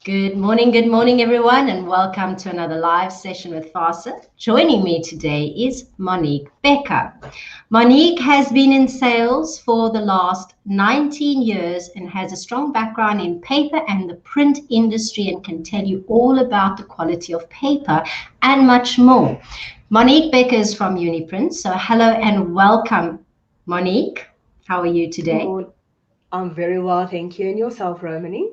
Good morning, everyone, and welcome to another live session with FASA. Joining me today is Monique Becker. Monique has been in sales for the last 19 years and has a strong background in paper and the print industry and can tell you all about the quality of paper and much more. Monique Becker is from Uniprint, so hello and welcome, Monique. How are you today? I'm very well, thank you. And yourself, Romany?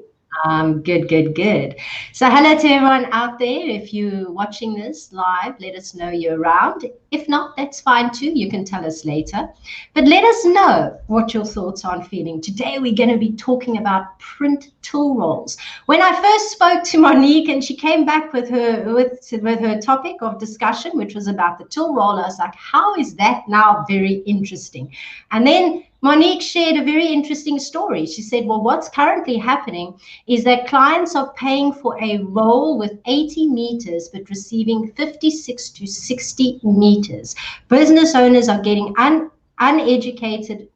Good. So hello to everyone out there. If you're watching this live, let us know you're around. If not, that's fine too. You can tell us later. But let us know what your thoughts are on feeling. Today we're going to be talking about print tool rolls. When I first spoke to Monique and she came back with her topic of discussion, which was about the tool roll, I was like, how is that now very interesting? And then Monique shared a very interesting story. She said, well, what's currently happening is that clients are paying for a roll with 80 meters, but receiving 56 to 60 meters. Business owners are getting uneducated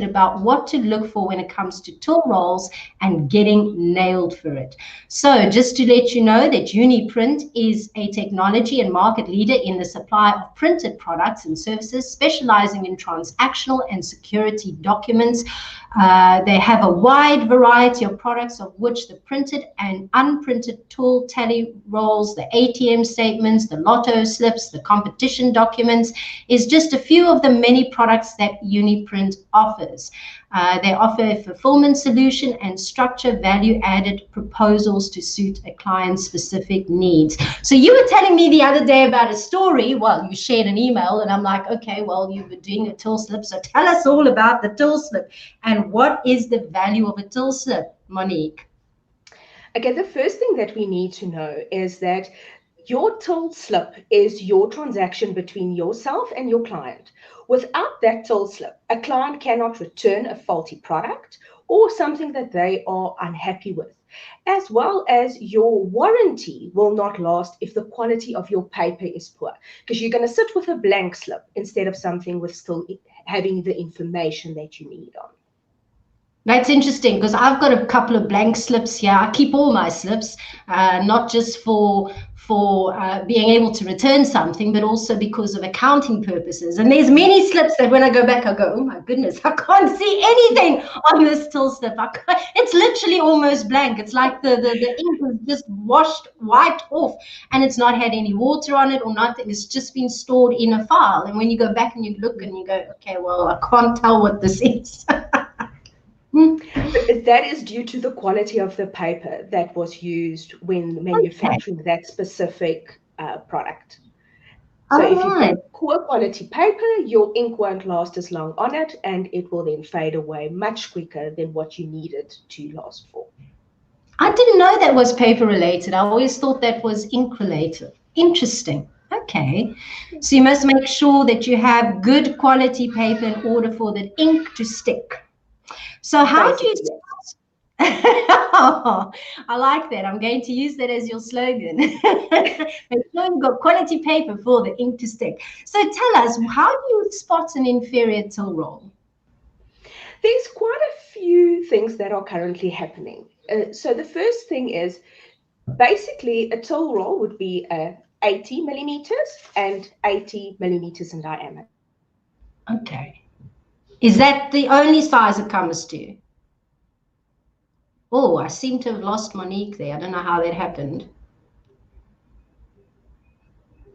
about what to look for when it comes to tool rolls and getting nailed for it. So just to let you know that Uniprint is a technology and market leader in the supply of printed products and services, specializing in transactional and security documents. They have a wide variety of products, of which the printed and unprinted tool tally rolls, the ATM statements, the lotto slips, the competition documents is just a few of the many products that Uniprint offers. They offer a fulfillment solution and structure value-added proposals to suit a client's specific needs. So you were telling me the other day about a story. Well, you shared an email, and I'm like, okay, well, you were doing a till slip, so tell us all about the till slip and what is the value of a till slip, Monique? Okay, the first thing that we need to know is that your till slip is your transaction between yourself and your client. Without that till slip, a client cannot return a faulty product or something that they are unhappy with, as well as your warranty will not last if the quality of your paper is poor, because you're going to sit with a blank slip instead of something with still having the information that you need on. That's interesting because I've got a couple of blank slips here. I keep all my slips, not just for being able to return something, but also because of accounting purposes. And there's many slips that when I go back, I go, oh my goodness, I can't see anything on this till slip. It's literally almost blank. It's like the ink is just wiped off, and it's not had any water on it or nothing. It's just been stored in a file. And when you go back and you look and you go, okay, well, I can't tell what this is. But that is due to the quality of the paper that was used when manufacturing that specific product. So if you've got poor quality paper, your ink won't last as long on it, and it will then fade away much quicker than what you need it to last for. I didn't know that was paper related. I always thought that was ink related. Interesting. Okay. So you must make sure that you have good quality paper in order for the ink to stick. So how do you I like that. I'm going to use that as your slogan. Make sure you've got quality paper for the ink to stick. So tell us, how do you spot an inferior till roll? There's quite a few things that are currently happening. So the first thing is basically a till roll would be 80 millimeters and 80 millimeters in diameter. Okay. Is that the only size it comes to? Oh, I seem to have lost Monique there. I don't know how that happened.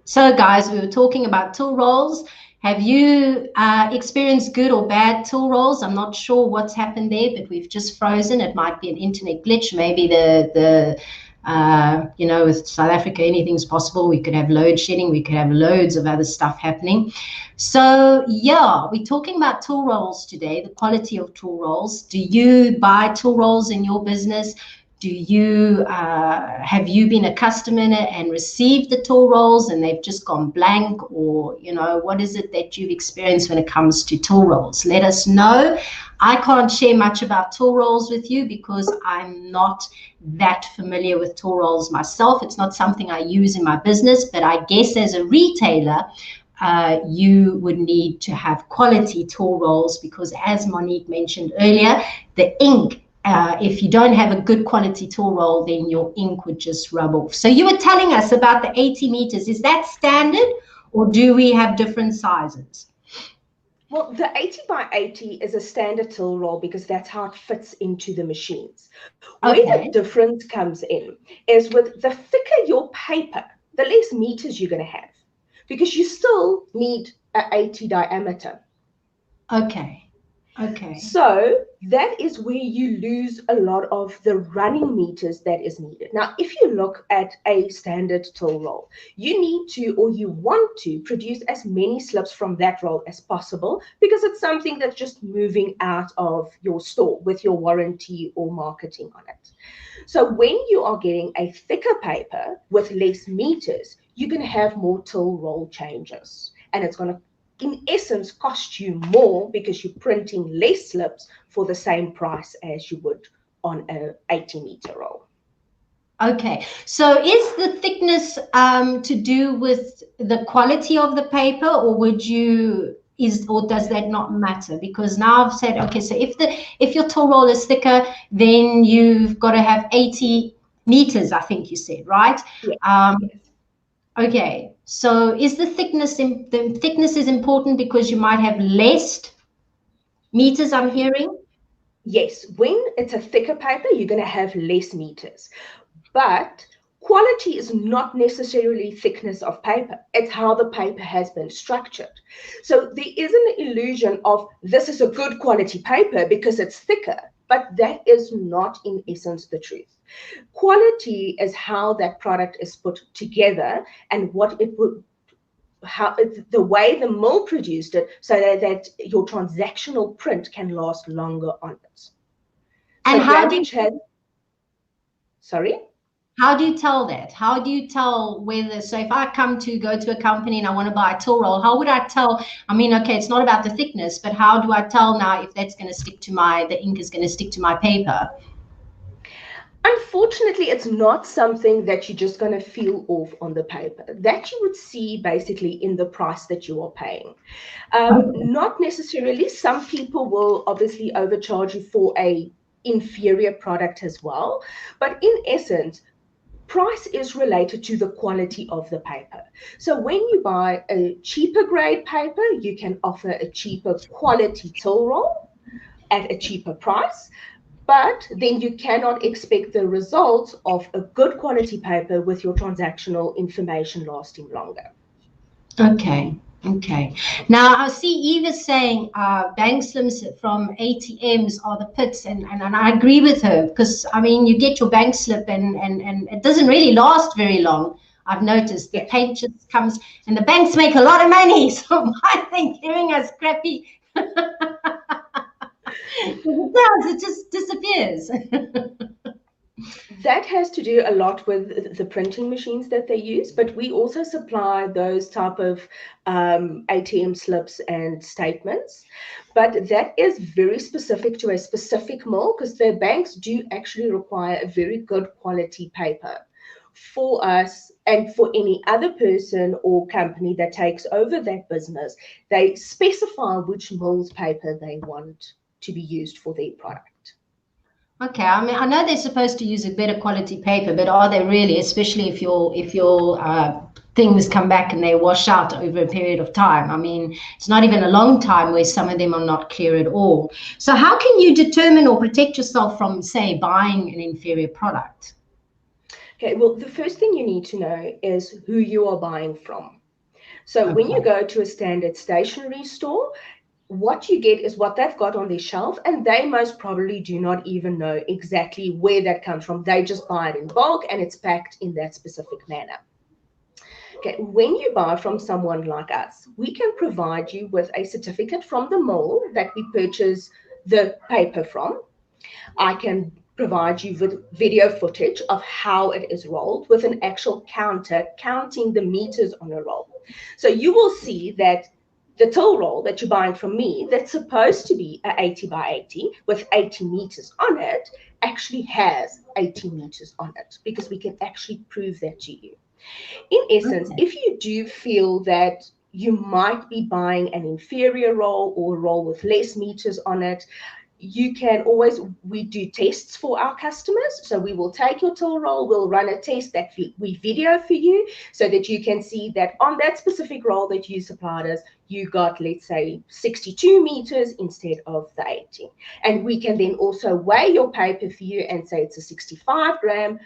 So, guys, we were talking about till rolls. Have you experienced good or bad till rolls? I'm not sure what's happened there, but we've just frozen. It might be an internet glitch. Maybe with South Africa, anything's possible. We could have load shedding. We could have loads of other stuff happening. So, yeah, we're talking about tool rolls today, the quality of tool rolls. Do you buy tool rolls in your business? Have you been a customer and received the tool rolls and they've just gone blank? Or, what is it that you've experienced when it comes to tool rolls? Let us know. I can't share much about tool rolls with you because I'm not that familiar with tool rolls myself. It's not something I use in my business, but I guess as a retailer, you would need to have quality tool rolls because, as Monique mentioned earlier, the ink if you don't have a good quality tool roll, then your ink would just rub off. So you were telling us about the 80 meters. Is that standard, or do we have different sizes? Well, the 80 by 80 is a standard till roll because that's how it fits into the machines. Where the difference comes in is with the thicker your paper, the less meters you're going to have, because you still need an 80 diameter. Okay. So that is where you lose a lot of the running meters that is needed. Now, if you look at a standard till roll, you need to, or you want to, produce as many slips from that roll as possible, because it's something that's just moving out of your store with your warranty or marketing on it. So when you are getting a thicker paper with less meters, you're going to have more till roll changes, and it's going to, in essence, cost you more because you're printing less slips for the same price as you would on a 80-meter roll. Okay, so is the thickness to do with the quality of the paper, or does that not matter? Because now I've said, okay, so if your till roll is thicker, then you've got to have 80 meters, I think you said, right? Yes. Yes. Okay, so is the thickness is important because you might have less meters, I'm hearing? Yes, when it's a thicker paper, you're going to have less meters. But quality is not necessarily thickness of paper. It's how the paper has been structured. So there is an illusion of this is a good quality paper because it's thicker, but that is not in essence the truth. Quality is how that product is put together and what it would, how the way the mill produced it, so that your transactional print can last longer on it. And so damage has, sorry? How do you tell that? How do you tell whether, so if I go to a company and I want to buy a till roll, how would I tell? I mean, okay, it's not about the thickness, but how do I tell now if that's going to stick to the ink is going to stick to my paper? Unfortunately, it's not something that you're just going to feel off on the paper. That you would see basically in the price that you are paying. Not necessarily. Some people will obviously overcharge you for a inferior product as well. But in essence, price is related to the quality of the paper. So when you buy a cheaper grade paper, you can offer a cheaper quality till roll at a cheaper price. But then you cannot expect the results of a good quality paper with your transactional information lasting longer. Okay. Now I see Eva saying bank slims from ATMs are the pits, and I agree with her, because I mean you get your bank slip and it doesn't really last very long. I've noticed the paint just comes, and the banks make a lot of money. So I think giving us crappy it just disappears. That has to do a lot with the printing machines that they use, but we also supply those type of ATM slips and statements. But that is very specific to a specific mill, because the banks do actually require a very good quality paper for us and for any other person or company that takes over that business. They specify which mill's paper they want to be used for their product. Okay, I mean, I know they're supposed to use a better quality paper, but are they really? Especially if your things come back and they wash out over a period of time. I mean, it's not even a long time where some of them are not clear at all. So how can you determine or protect yourself from, say, buying an inferior product? Okay, well, the first thing you need to know is who you are buying from. So when you go to a standard stationery store, what you get is what they've got on their shelf, and they most probably do not even know exactly where that comes from. They just buy it in bulk and it's packed in that specific manner. Okay, when you buy from someone like us, we can provide you with a certificate from the mill that we purchase the paper from. I can provide you with video footage of how it is rolled with an actual counter counting the meters on a roll. So you will see that the till roll that you're buying from me, that's supposed to be a 80 by 80 with 80 meters on it, actually has 80 meters on it, because we can actually prove that to you. In essence, if you do feel that you might be buying an inferior roll or a roll with less meters on it, you can always, we do tests for our customers. So we will take your till roll, we'll run a test that we video for you so that you can see that on that specific roll that you supplied us, you got, let's say, 62 meters instead of the 80. And we can then also weigh your paper for you and say it's a 65 gram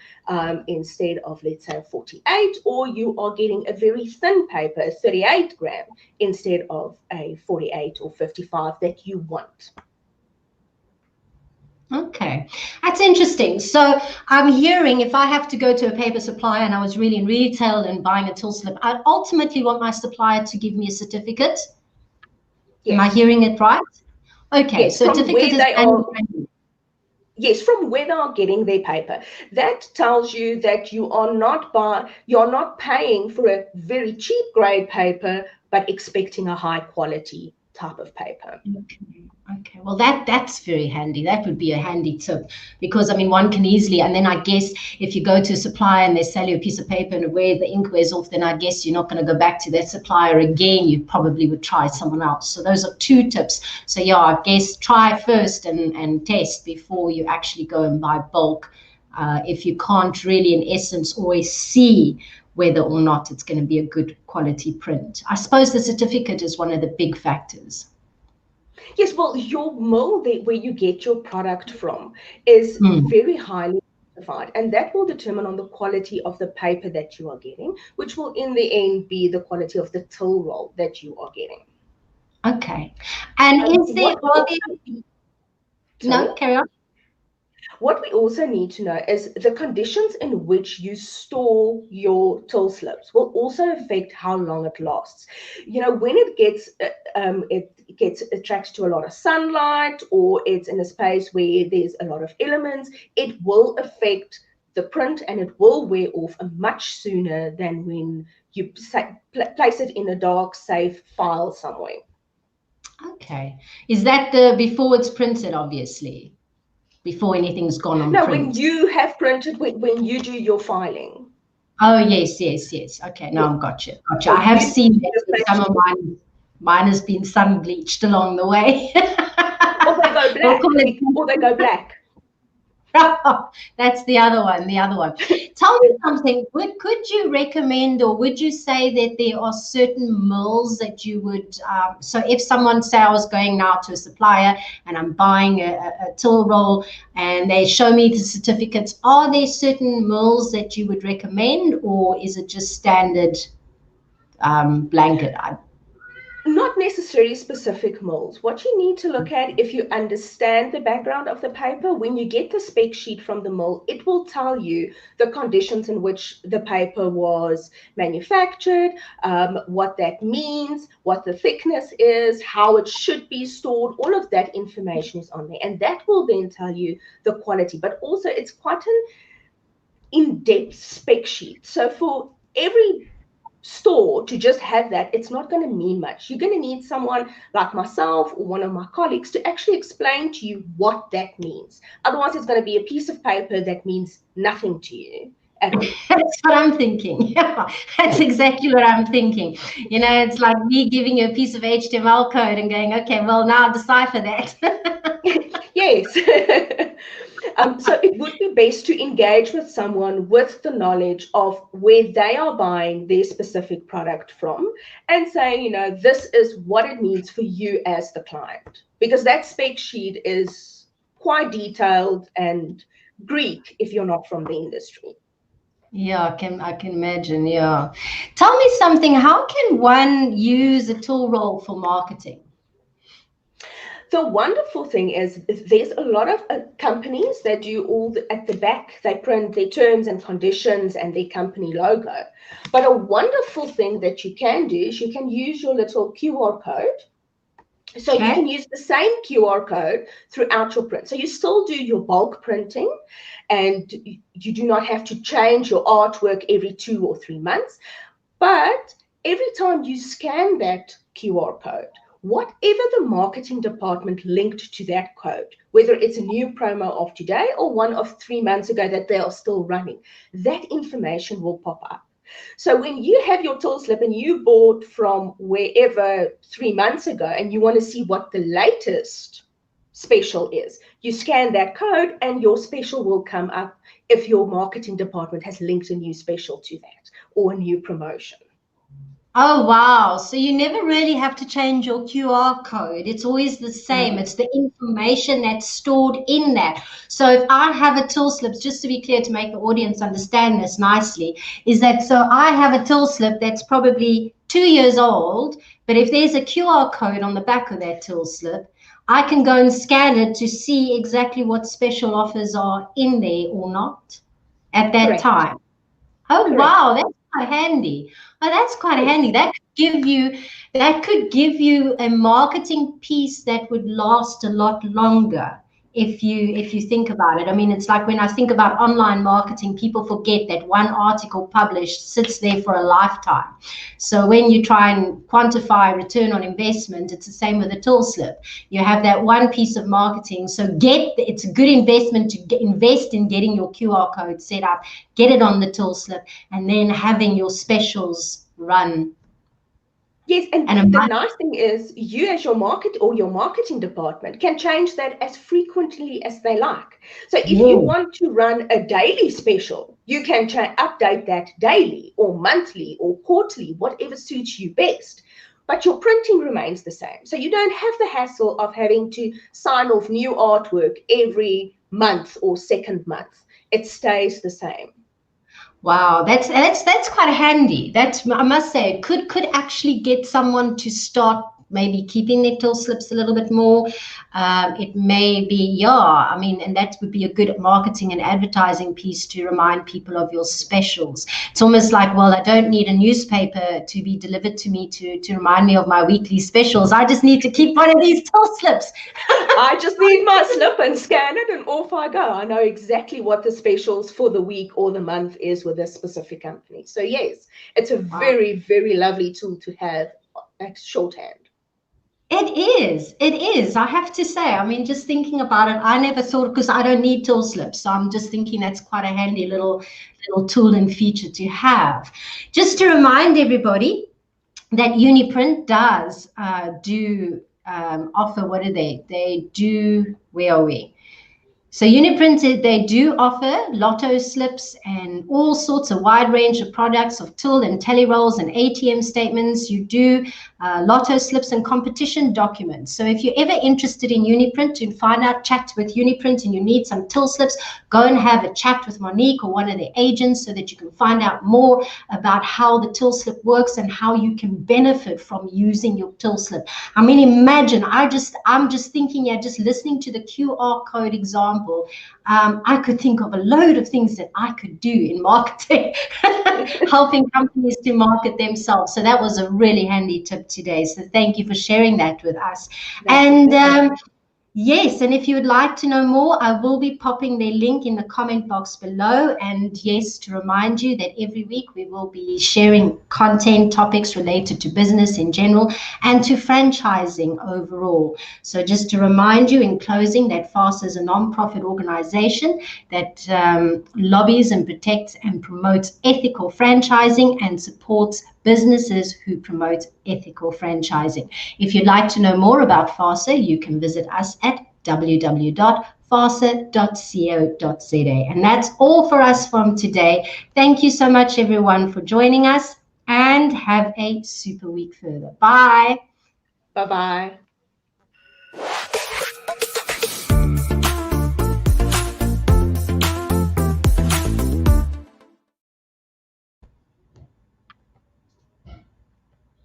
instead of, let's say, 48, or you are getting a very thin paper, 38 gram, instead of a 48 or 55 that you want. Okay, that's interesting. So I'm hearing if I have to go to a paper supplier and I was really in retail and buying a till slip, I'd ultimately want my supplier to give me a certificate. Yes. Am I hearing it right? Okay, yes, certificate is yes, from where they are getting their paper. That tells you that you are not paying for a very cheap grade paper, but expecting a high quality type of paper. Okay. Well, that's very handy. That would be a handy tip, because I mean, one can easily, and then I guess if you go to a supplier and they sell you a piece of paper and where the ink wears off, then I guess you're not going to go back to that supplier again. You probably would try someone else. So those are two tips. So yeah, I guess try first and test before you actually go and buy bulk. If you can't really, in essence, always see whether or not it's going to be a good quality print. I suppose the certificate is one of the big factors. Yes, well, your mill where you get your product from is very highly certified, and that will determine on the quality of the paper that you are getting, which will in the end be the quality of the till roll that you are getting. Okay. And is there, no, carry on. What we also need to know is the conditions in which you store your till slips will also affect how long it lasts. You know, when it gets attracted to a lot of sunlight, or it's in a space where there's a lot of elements, it will affect the print and it will wear off much sooner than when you place it in a dark, safe file somewhere. Okay. Is that before it's printed, obviously? Before anything's gone on No, print? when you have printed, when you do your filing. Oh, yes. Okay, now I've got you. So I have seen that some of mine has been sun bleached along the way. Or they go black. Or they go black. That's the other one. Tell me something. Could you recommend, or would you say that there are certain mills that you would, so if someone, say I was going now to a supplier and I'm buying a till roll and they show me the certificates, are there certain mills that you would recommend, or is it just standard blanket? Not necessarily specific mills. What you need to look at, if you understand the background of the paper, when you get the spec sheet from the mill, it will tell you the conditions in which the paper was manufactured, what that means, what the thickness is, how it should be stored. All of that information is on there, and that will then tell you the quality. But also, it's quite an in-depth spec sheet. So for every store to just have that, it's not going to mean much. You're going to need someone like myself or one of my colleagues to actually explain to you what that means. Otherwise, it's going to be a piece of paper that means nothing to you at all. That's what I'm thinking. Yeah, that's exactly what I'm thinking. You know, it's like me giving you a piece of HTML code and going, okay, well, now decipher that. Yes. So it would be best to engage with someone with the knowledge of where they are buying their specific product from and saying, you know, this is what it means for you as the client. Because that spec sheet is quite detailed and Greek if you're not from the industry. Yeah, I can imagine. Yeah. Tell me something. How can one use a tool roll for marketing? The wonderful thing is there's a lot of companies that do at the back, they print their terms and conditions and their company logo. But a wonderful thing that you can do is you can use your little QR code. So you can use the same QR code throughout your print. So you still do your bulk printing and you do not have to change your artwork every 2 or 3 months. But every time you scan that QR code, whatever the marketing department linked to that code, whether it's a new promo of today or one of 3 months ago that they are still running, that information will pop up. So when you have your till slip and you bought from wherever 3 months ago and you want to see what the latest special is. You scan that code and your special will come up if your marketing department has linked a new special to that or a new promotion. Oh, wow. So you never really have to change your QR code. It's always the same. No. It's the information that's stored in that. So if I have a till slip, just to be clear, to make the audience understand this nicely, is that so I have a till slip that's probably 2 years old, but if there's a QR code on the back of that till slip, I can go and scan it to see exactly what special offers are in there or not at that Correct. time. Oh, Correct. wow, that's quite handy. Oh, that's quite Yes. handy. That could give you a marketing piece that would last a lot longer if you think about it. I mean, it's like when I think about online marketing, people forget that one article published sits there for a lifetime. So when you try and quantify return on investment, it's the same with a till slip. You have that one piece of marketing. So it's a good investment to invest in getting your QR code set up, get it on the till slip, and then having your specials run. Yes, and And a the month. nice thing is you as your marketing department can change that as frequently as they like. So if you Yeah. want to run a daily special, you can update that daily or monthly or quarterly, whatever suits you best. But your printing remains the same. So you don't have the hassle of having to sign off new artwork every month or second month. It stays the same. Wow, that's quite handy. That's, I must say, could actually get someone to start maybe keeping their till slips a little bit more. It may be, yeah, I mean, and that would be a good marketing and advertising piece to remind people of your specials. It's almost like, well, I don't need a newspaper to be delivered to me to remind me of my weekly specials. I just need to keep one of these till slips. I just need my slip and scan it, and off I go. I know exactly what the specials for the week or the month is with this specific company. So, yes, it's a Wow. very, very lovely tool to have at shorthand. It is. It is. I have to say. I mean, just thinking about it, I never thought because I don't need till slips. So I'm just thinking that's quite a handy little tool and feature to have. Just to remind everybody that Uniprint does do offer. What are they? They do. Where are we? So Uniprint, they do offer lotto slips and all sorts of wide range of products of till and tele rolls and ATM statements. You do lotto slips and competition documents. So if you're ever interested in Uniprint to find out, chat with Uniprint and you need some till slips, go and have a chat with Monique or one of their agents so that you can find out more about how the till slip works and how you can benefit from using your till slip. I mean, imagine, I'm just thinking, yeah, just listening to the QR code example, I could think of a load of things that I could do in marketing, helping companies to market themselves. So that was a really handy tip today. So thank you for sharing that with us. That's a And pleasure. yes, and if you would like to know more, I will be popping their link in the comment box below. And yes, to remind you that every week we will be sharing content topics related to business in general and to franchising overall. So just to remind you in closing that FAST is a non-profit organization that lobbies and protects and promotes ethical franchising and supports businesses who promote ethical franchising. If you'd like to know more about FASA, you can visit us at www.fasa.co.za. And that's all for us from today. Thank you so much, everyone, for joining us, and have a super week further. Bye. Bye bye.